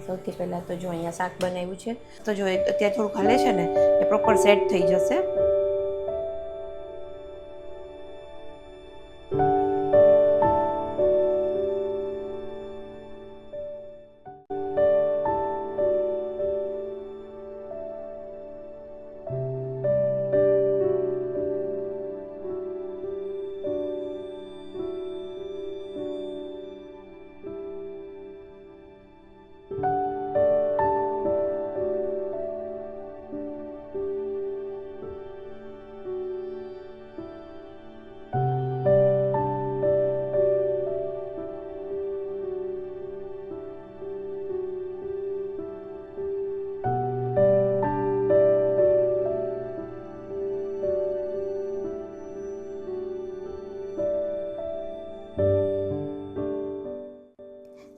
સૌથી પહેલાં તો જો અહીંયા શાક બનાવ્યું છે તો જો અત્યારે થોડુંક હાલે છે ને એ પ્રોપર સેટ થઈ જશે.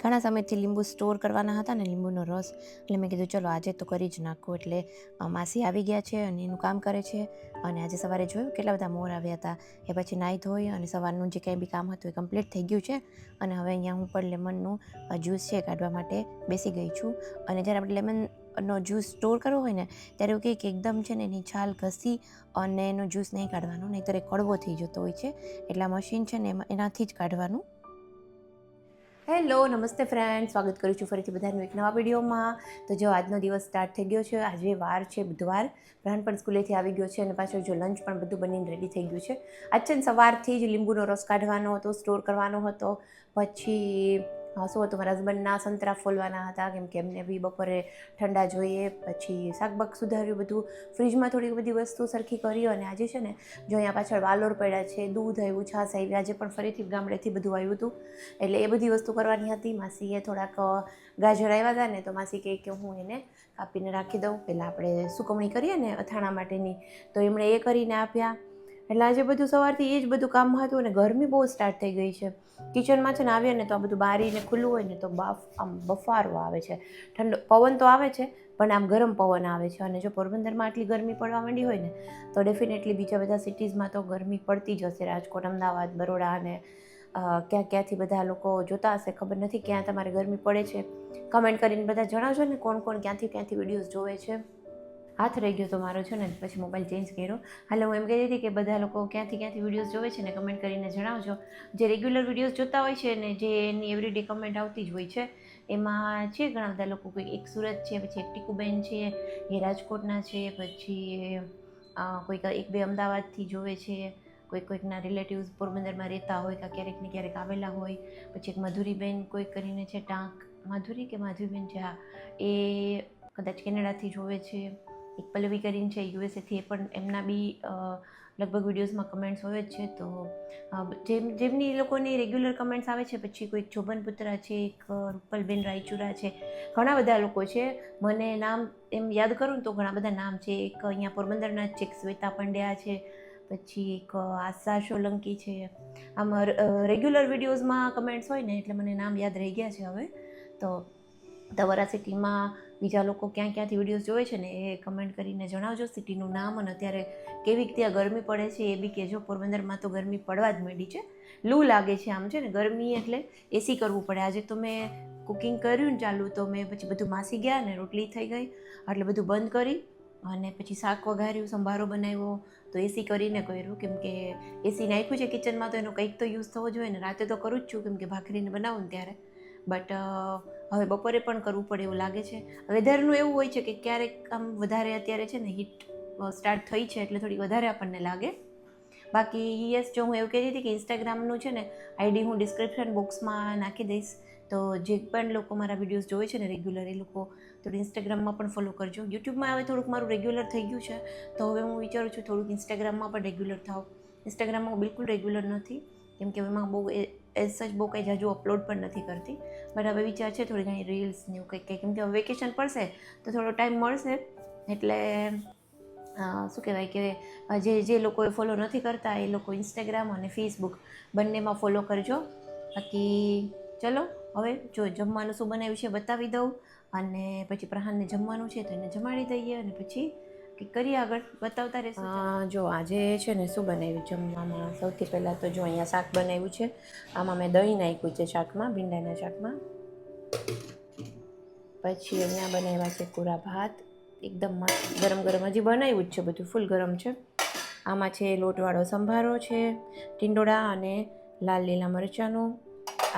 ઘણા સમયથી લીંબુ સ્ટોર કરવાના હતા ને લીંબુનો રસ, એટલે મેં કીધું ચલો આજે તો કરી જ નાખું. એટલે માસી આવી ગયા છે અને એનું કામ કરે છે. અને આજે સવારે જોયું કેટલા બધા મોર આવ્યા હતા. એ પછી નાહી ધોઈ અને સવારનું જે કંઈ બી કામ હતું એ કમ્પ્લીટ થઈ ગયું છે. અને હવે અહીંયા હું પણ લેમનનું જ્યુસ છે કાઢવા માટે બેસી ગઈ છું. અને જ્યારે આપણે લેમનનો જ્યુસ સ્ટોર કરવો હોય ને ત્યારે એવું કહે કે એકદમ છે ને એની છાલ ઘસી અને એનો જ્યુસ નહીં કાઢવાનો, નહીંતર એ કડવો થઈ જતો હોય છે. એટલે આ મશીન છે ને એનાથી જ કાઢવાનું. હેલો, નમસ્તે ફ્રેન્ડ, સ્વાગત કરું છું ફરીથી બધાનું એક નવા વિડીયોમાં. તો જો આજનો દિવસ સ્ટાર્ટ થઈ ગયો છે. આજે વાર છે બુધવાર, પ્રાણ પણ સ્કૂલેથી આવી ગયો છે અને પાછળ જો લંચ પણ બધું બનીને રેડી થઈ ગયું છે. આજ છે ને સવારથી જ લીંબુનો રસ કાઢવાનો હતો, સ્ટોર કરવાનો હતો. પછી શું હતું, મારા હસબન્ડના સંતરા ફોલવાના હતા કેમ કે એમને બી બપોરે ઠંડા જોઈએ. પછી શાકબાક સુધાર્યું, બધું ફ્રીજમાં થોડી બધી વસ્તુ સરખી કરી. અને આજે છે ને જો અહીંયા પાછળ વાલોર પડ્યા છે, દૂધ આવ્યું, છાશ આવી. આજે પણ ફરીથી ગામડેથી બધું આવ્યું હતું એટલે એ બધી વસ્તુ કરવાની હતી. માસીએ થોડાક ગાજર આવ્યા હતા ને તો માસી કહે કે હું એને કાપીને રાખી દઉં, પહેલાં આપણે સુકવણી કરીએ ને અથાણા માટેની, તો એમણે એ કરીને આપ્યા. એટલે આજે બધું સવારથી એ જ બધું કામ હતું. અને ગરમી બહુ સ્ટાર્ટ થઈ ગઈ છે. કિચનમાં છે ને આવીએ ને તો આ બધું બારીને ખુલ્લું હોય ને તો આમ બફારો આવે છે. ઠંડો પવન તો આવે છે પણ આમ ગરમ પવન આવે છે. અને જો પોરબંદરમાં આટલી ગરમી પડવા માંડી હોય ને તો ડેફિનેટલી બીજા બધા સિટીઝમાં તો ગરમી પડતી જ હશે. રાજકોટ, અમદાવાદ, બરોડા અને ક્યાંથી બધા લોકો જોતા હશે, ખબર નથી ક્યાં તમારે ગરમી પડે છે. કમેન્ટ કરીને બધા જણાવજો ને કોણ ક્યાંથી વિડીયોઝ જોવે છે. હાથ રહી ગયો તો મારો છે ને, પછી મોબાઈલ ચેન્જ કર્યો. હાલે હું એમ કહેતી હતી કે બધા લોકો ક્યાંથી વિડીયોઝ જોવે છે ને કમેન્ટ કરીને જણાવજો. જે રેગ્યુલર વિડીયોઝ જોતા હોય છે ને જે એની એવરીડે કમેન્ટ આવતી જ હોય છે, એમાં છે ઘણા બધા લોકો. કોઈ એક સુરત છે, પછી એક ટીકુબેન છે, એ રાજકોટના છે, પછી કોઈક એક બે અમદાવાદથી જોવે છે, કોઈકના રિલેટિવ્સ પોરબંદરમાં રહેતા હોય કે ક્યારેક ને ક્યારેક આવેલા હોય. પછી એક મધુરીબેન કોઈ કરીને છે, ટાંક માધુરીબેન છે, હા, એ કદાચ કેનેડાથી જોવે છે. એક પલ્લવી કરીને છે યુએસએથી, એ પણ એમના બી લગભગ વિડીયોઝમાં કમેન્ટ્સ હોય જ છે. તો જેમની એ લોકોની રેગ્યુલર કમેન્ટ્સ આવે છે. પછી કોઈક જોબનપુત્રા છે, એક રૂપલબેન રાયચુરા છે, ઘણા બધા લોકો છે. મને નામ એમ યાદ કરું ને તો ઘણા બધા નામ છે. એક અહીંયા પોરબંદરના જ છે, એક શ્વેતા પંડ્યા છે, પછી એક આશા સોલંકી છે. આમ રેગ્યુલર વિડીયોઝમાં કમેન્ટ્સ હોય ને એટલે મને નામ યાદ રહી ગયા છે હવે. તો તમારા સિટીમાં બીજા લોકો ક્યાંથી વિડીયોઝ જોવે છે ને એ કમેન્ટ કરીને જણાવજો સિટીનું નામ. અને અત્યારે કેવી ત્યાં ગરમી પડે છે એ બી કહેજો. પોરબંદરમાં તો ગરમી પડવા જ માંડી છે, લૂ લાગે છે. આમ છે ને ગરમી એટલે એસી કરવું પડે. આજે તો મેં કુકિંગ કર્યું ને ચાલુ, તો મેં પછી બધું માસી ગયા ને રોટલી થઈ ગઈ એટલે બધું બંધ કરી અને પછી શાક વઘાર્યું, સંભારો બનાવ્યો. તો એસી કરીને કર્યું કેમ કે એસી નાખ્યું છે કિચનમાં તો એનો કંઈક તો યુઝ થવો જોઈએ ને. રાતે તો કરું જ છું કેમ કે ભાખરીને બનાવું ને ત્યારે, બટ હવે બપોરે પણ કરવું પડે એવું લાગે છે. વેધરનું એવું હોય છે કે ક્યારેક આમ વધારે અત્યારે છે ને હીટ સ્ટાર્ટ થઈ છે એટલે થોડી વધારે આપણને લાગે. બાકી યસ, જો હું એવું કહેતી હતી કે ઇન્સ્ટાગ્રામનું છે ને આઈડી હું ડિસ્ક્રિપ્શન બોક્સમાં નાખી દઈશ. તો જે પણ લોકો મારા વિડીયોઝ જોવે છે ને રેગ્યુલર, એ લોકો થોડું ઇન્સ્ટાગ્રામમાં પણ ફોલો કરજો. યુટ્યુબમાં હવે થોડુંક મારું રેગ્યુલર થઈ ગયું છે તો હવે હું વિચારું છું થોડુંક ઇન્સ્ટાગ્રામમાં પણ રેગ્યુલર થાવ. ઇન્સ્ટાગ્રામમાં બિલકુલ રેગ્યુલર નથી કેમ કે એમાં બહુ એઝ સચ બહુ કંઈ જાજુ અપલોડ પણ નથી કરતી. બટ હવે વિચાર છે થોડી ઘણી રીલ્સ ને એવું કંઈક કેમ કે હવે વેકેશન પડશે તો થોડો ટાઈમ મળશે. એટલે શું કહેવાય કે જે લોકોએ ફોલો નથી કરતા એ લોકો ઇન્સ્ટાગ્રામ અને ફેસબુક બંનેમાં ફોલો કરજો. બાકી ચલો હવે જો જમવાનું શું બનાવ્યું છે બતાવી દઉં, અને પછી પ્રહાનને જમવાનું છે તો એને જમાડી દઈએ અને પછી કંઈક કરીએ આગળ, બતાવતા રહેશું. જો આજે છે ને શું બનાવ્યું જમવામાં, સૌથી પહેલાં તો જો અહીંયા શાક બનાવ્યું છે. આમાં મેં દહીં નાખ્યું છે શાકમાં, ભીંડાના શાકમાં. પછી અહીંયા બનાવ્યા છે કોરા ભાત, એકદમ મસ્ત ગરમ ગરમ, હજી બનાવ્યું જ છે, બધું ફૂલ ગરમ છે. આમાં છે લોટવાળો સંભારો છે, ટીંડોળા અને લાલ લીલા મરચાંનું.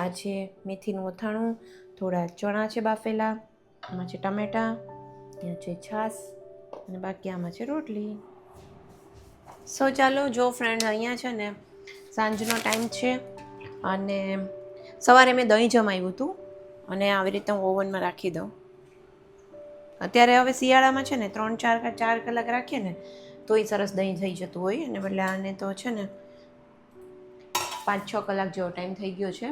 આ છે મેથીનું અથાણું, થોડા ચણા છે બાફેલા, આમાં છે ટમેટાં, અહીંયા છે છાશ અને બાકી આમાં છે રોટલી. સો ચાલો જો ફ્રેન્ડ, અહીંયા છે ને સાંજનો ટાઈમ છે અને સવારે મેં દહીં જમાવ્યું હતું અને આવી રીતે હું ઓવનમાં રાખી દઉં. અત્યારે હવે શિયાળામાં છે ને 3-4 કલાક રાખીએ ને તોય સરસ દહીં થઈ જતું હોય, અને બદલે આને તો છે ને 5-6 કલાક જેવો ટાઈમ થઈ ગયો છે.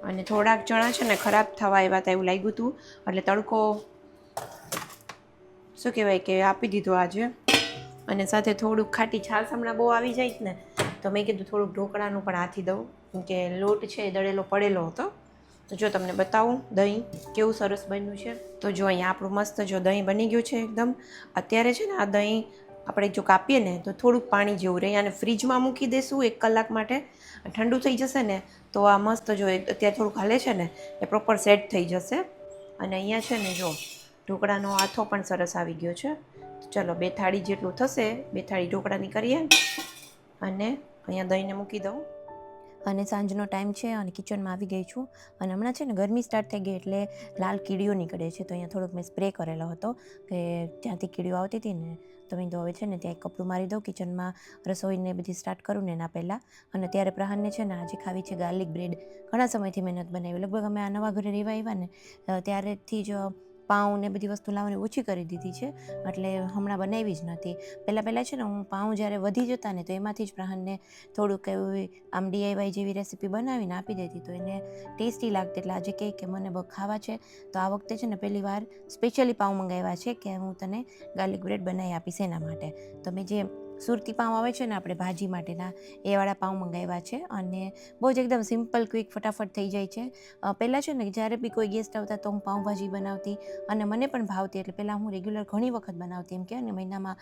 અને થોડાક ચણા છે ને ખરાબ થવા આવ્યા હતા એવું લાગ્યું હતું, એટલે તડકો શું કહેવાય કે આપી દીધો આજે. અને સાથે થોડુંક ખાટી છાશ હમણાં બહુ આવી જાય ને, તો મેં કીધું થોડુંક ઢોકળાનું પણ હાથી દઉં, કેમ કે લોટ છે એ દળેલો પડેલો હતો. તો જો તમને બતાવું દહીં કેવું સરસ બન્યું છે. તો જો અહીંયા આપણું મસ્ત જો દહીં બની ગયું છે એકદમ. અત્યારે છે ને આ દહીં આપણે જો કાપીએ ને તો થોડુંક પાણી જેવું રહે, અને ફ્રીજમાં મૂકી દઈશું 1 કલાક માટે, ઠંડુ થઈ જશે ને તો આ મસ્ત જો અત્યારે થોડુંક હાલે છે ને એ પ્રોપર સેટ થઈ જશે. અને અહીંયા છે ને જો ઢોકળાનો આથો પણ સરસ આવી ગયો છે. ચલો 2 થાળી જેટલું થશે, 2 થાળી ઢોકળાની કરીએ અને અહીંયા દહીંને મૂકી દઉં. અને સાંજનો ટાઈમ છે અને કિચનમાં આવી ગઈ છું. અને હમણાં છે ને ગરમી સ્ટાર્ટ થઈ ગઈ એટલે લાલ કીડીઓ નીકળે છે, તો અહીંયા થોડોક મેં સ્પ્રે કરેલો હતો કે ત્યાંથી કીડીઓ આવતી હતી ને, તો મેં તો હવે છે ને ત્યાં એક કપડું મારી દઉં, કિચનમાં રસોઈને બધી સ્ટાર્ટ કરું ને એના પહેલાં. અને ત્યારે પ્રહાનને છે ને આજે ખાવી છે ગાર્લિક બ્રેડ. ઘણા સમયથી મહેનત બનાવી, લગભગ અમે આ નવા ઘરે રહેવા આવ્યા ને ત્યારેથી જ પાઉં ને બધી વસ્તુ લાવવાની ઓછી કરી દીધી છે, એટલે હમણાં બનાવી જ નથી. પહેલાં છે ને હું પાઉં જ્યારે વધી જતા ને તો એમાંથી જ પ્રહાનને થોડુંક એવું આમ DIY જેવી રેસીપી બનાવીને આપી દેતી, તો એને ટેસ્ટી લાગતી. એટલે આજે કહે કે મને ખાવા છે, તો આ વખતે છે ને પહેલી વાર સ્પેશિયલી પાઉં મંગાવ્યા છે કે હું તને ગાર્લિક બ્રેડ બનાવી આપીશ એના માટે. તો મેં જે સુરતી પાઉં આવે છે ને આપણે ભાજી માટેના, એવાળા પાઉં મંગાવ્યા છે. અને બહુ જ એકદમ સિમ્પલ ક્વિક ફટાફટ થઈ જાય છે. પહેલાં છે ને જ્યારે બી કોઈ ગેસ્ટ આવતા તો હું પાઉંભાજી બનાવતી અને મને પણ ભાવતી, એટલે પહેલાં હું રેગ્યુલર ઘણી વખત બનાવતી, એમ કે ને મહિનામાં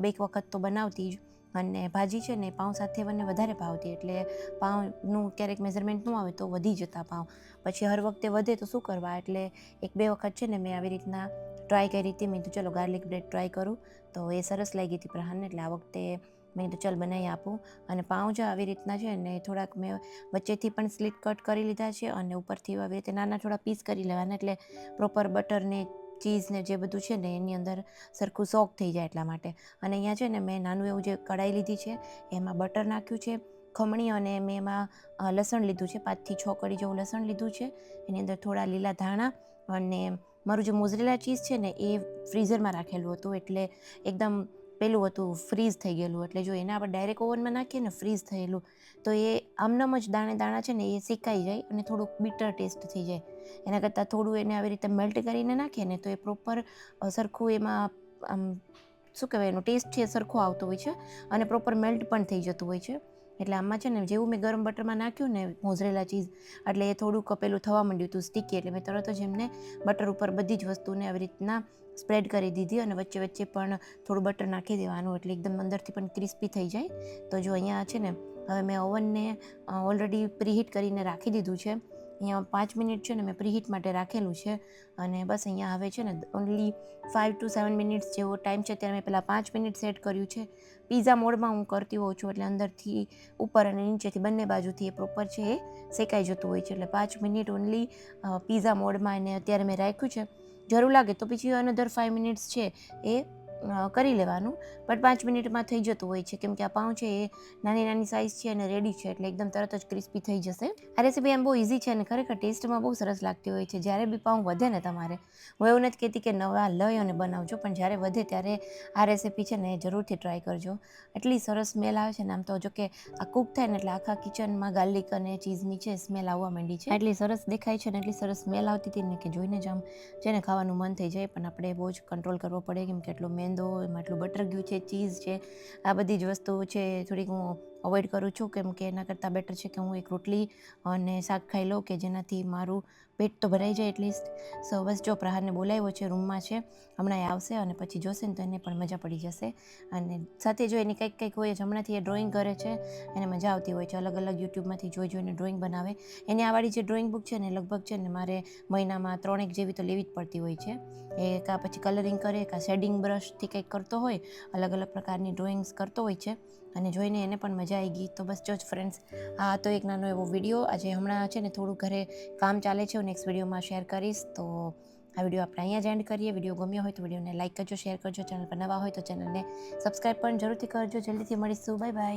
2 વખત તો બનાવતી જ. અને ભાજી છે ને પાઉં સાથે મને વધારે ભાવતી, એટલે પાઉંનું ક્યારેક મેઝરમેન્ટ ન આવે તો વધી જતા પાઉં. પછી હર વખતે વધે તો શું કરવા, એટલે 1-2 વખત છે ને મેં આવી રીતના ટ્રાય કરી હતી. મેં કીધું ચલો ગાર્લિક બ્રેડ ટ્રાય કરું, તો એ સરસ લાગી હતી પ્રહાનને, એટલે આ વખતે મેં કીધું ચલ બનાવી આપું. અને પાઉં જો આવી રીતના છે ને થોડાક મેં વચ્ચેથી પણ સ્લીટ કટ કરી લીધા છે અને ઉપરથી આવી રીતે નાના થોડા પીસ કરી લેવાના, એટલે પ્રોપર બટરને ચીઝ ને જે બધું છે ને એની અંદર સરખું સોક થઈ જાય એટલા માટે. અને અહીંયા છે ને મેં નાનું એવું જે કઢાઈ લીધી છે, એમાં બટર નાખ્યું છે, ખમણી, અને મેં એમાં લસણ લીધું છે, 5 થી 6 કળી જેવું લસણ લીધું છે. એની અંદર થોડા લીલા ધાણા, અને મારું જે મોઝરેલા ચીઝ છે ને એ ફ્રીઝરમાં રાખેલું હતું, એટલે એકદમ પેલું હતું ફ્રીઝ થઈ ગયેલું. એટલે જો એને આપણે ડાયરેક્ટ ઓવનમાં નાખીએ ને ફ્રીઝ થયેલું, તો એ આમનામ જ દાણા છે ને એ શેકાઈ જાય અને થોડુંક બીટર ટેસ્ટ થઈ જાય. એના કરતાં થોડું એને આવી રીતે મેલ્ટ કરીને નાખીએ ને તો એ પ્રોપર સરખું એમાં આમ શું કહેવાય એનો ટેસ્ટ છે સરખો આવતો હોય છે, અને પ્રોપર મેલ્ટ પણ થઈ જતું હોય છે. એટલે આમાં છે ને જેવું મેં ગરમ બટરમાં નાખ્યું ને મોઝરેલા ચીઝ, એટલે એ થોડુંક પેલું થવા માંડ્યું હતું સ્ટીકી, એટલે મેં તરત જ એમને બટર ઉપર બધી જ વસ્તુને આવી રીતના સ્પ્રેડ કરી દીધી, અને વચ્ચે વચ્ચે પણ થોડું બટર નાખી દેવાનું, એટલે એકદમ અંદરથી પણ ક્રિસ્પી થઈ જાય. તો જો અહીંયા છે ને હવે મેં ઓવનને ઓલરેડી પ્રીહીટ કરીને રાખી દીધું છે. અહીંયા 5 મિનિટ છે ને મેં પ્રીહીટ માટે રાખેલું છે, અને બસ અહીંયા હવે છે ને ઓનલી 5 to 7 મિનિટ્સ જેવો ટાઈમ છે. ત્યારે મેં પહેલાં 5 મિનિટ સેટ કર્યું છે. પીઝા મોડમાં હું કરતી હોઉં છું, એટલે અંદરથી ઉપર અને નીચેથી બંને બાજુથી એ પ્રોપર છે એ શેકાઈ જતું હોય છે. એટલે 5 મિનિટ ઓનલી પીઝા મોડમાં એને અત્યારે મેં રાખ્યું છે. જરૂર લાગે તો પછી અનધર 5 મિનિટ્સ છે એ કરી લેવાનું, બટ 5 મિનિટમાં થઈ જતું હોય છે, કેમ કે આ પાઉં છે એ નાની નાની સાઇઝ છે અને રેડી છે, એટલે એકદમ તરત જ ક્રિસ્પી થઈ જશે. આ રેસીપી એમ બહુ ઇઝી છે અને ખરેખર ટેસ્ટમાં બહુ સરસ લાગતી હોય છે. જ્યારે બી પાઉં વધે ને તમારે, હું એવું નથી કહેતી કે નવા લઈ અને બનાવજો, પણ જ્યારે વધે ત્યારે આ રેસીપી છે ને એ જરૂરથી ટ્રાય કરજો. એટલી સરસ સ્મેલ આવે છે ને, આમ તો જો કે આ કૂક થાય ને એટલે આખા કિચનમાં ગાર્લિક અને ચીઝની છે સ્મેલ આવવા માંડી છે. એટલી સરસ દેખાય છે ને એટલી સરસ સ્મેલ આવતી હતી ને કે જોઈને જ આમ જેને ખાવાનું મન થઈ જાય. પણ આપણે બહુ જ કંટ્રોલ કરવો પડે, કેમ કે એટલો મેંદો, એમાં એટલું બટર ગયું છે, ચીઝ છે, આ બધી જ વસ્તુઓ છે થોડીક હું અવોઇડ કરું છું, કેમ કે એના કરતાં બેટર છે કે હું એક રોટલી અને શાક ખાઈ લઉં, કે જેનાથી મારું પેટ તો ભરાઈ જાય એટલીસ્ટ. સો બસ જો પ્રહારને બોલાવ્યો છે, રૂમમાં છે, હમણાં એ આવશે અને પછી જોશે ને તો એને પણ મજા પડી જશે. અને સાથે જો એની કંઈક હોય જ, હમણાંથી એ ડ્રોઈંગ કરે છે, એને મજા આવતી હોય છે, અલગ અલગ યુટ્યુબમાંથી જોઈને ડ્રોઈંગ બનાવે. એની આ વાળી જે ડ્રોઈંગ બુક છે ને લગભગ છે ને મારે મહિનામાં 3 જેવી તો લેવી જ પડતી હોય છે. એ કાં પછી કલરિંગ કરે, કાં શેડિંગ બ્રશથી કંઈક કરતો હોય, અલગ અલગ પ્રકારની ડ્રોઈંગ્સ કરતો હોય છે, અને જોઈને એને પણ મજા આવી ગઈ. તો બસ જો ફ્રેન્ડ્સ, આ તો એક નાનો એવો વિડીયો આજે હમણાં છે ને થોડું ઘરે કામ ચાલે છે, હું નેક્સ્ટ વિડીયોમાં શેર કરીશ. તો આ વિડીયો આપણે અહીંયા જ એન્ડ કરીએ. વિડીયો ગમ્યો હોય તો વિડીયોને લાઇક કરજો, શેર કરજો, ચેનલ પર નવા હોય તો ચેનલને સબસ્ક્રાઈબ પણ જરૂરથી કરજો. જલ્દીથી મળીશું. Bye bye.